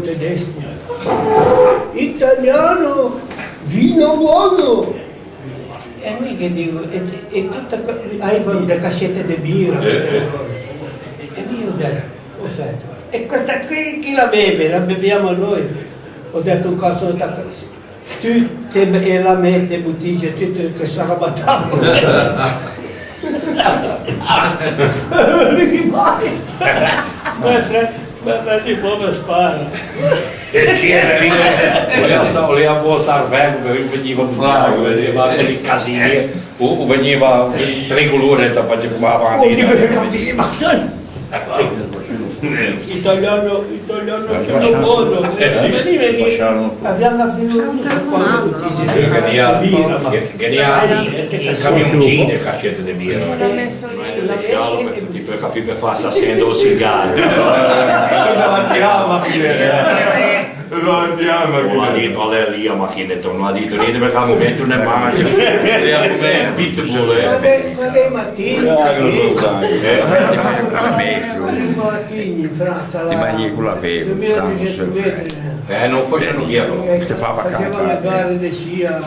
tedesco. Italiano, vino buono. E mica dico, e tutta, avevano le cassette di birra. E io ho detto, ho fatto, e questa qui chi la beve? La beviamo noi. Ho detto un caso, tutte e la mette bottiglie, tutte che si arrabattavano. Ma si può spara. Voleva può salvare, veniva fuori, vedeva dei casini, o veniva tricolore e ti faceva avanti. Italiano più buono, abbiamo la il camioncino e cassette di birra. Non è lasciarlo per capire per fare assendo il sigaro. Non andiamo a dire Trallaleri, ma chi ne torna a dire niente perché al momento non mangia. È pitbull. Ma dei mattini in Francia, di mangi con la pelle, non facevano via. faceva la gara di scia.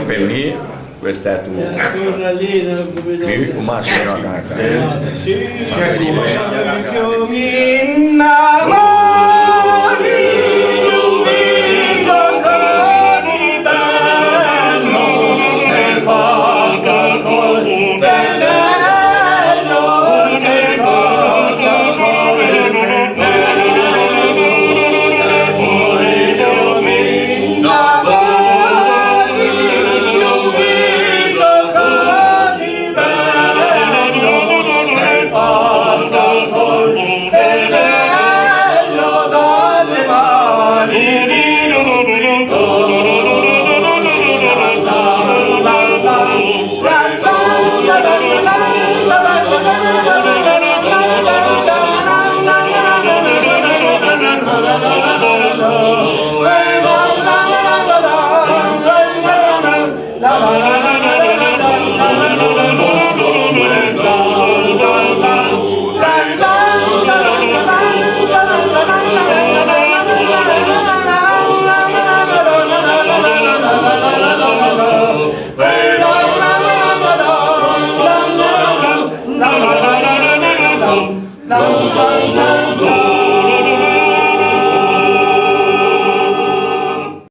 Per me, questo è tu. Io come se non canta. Sì, Mani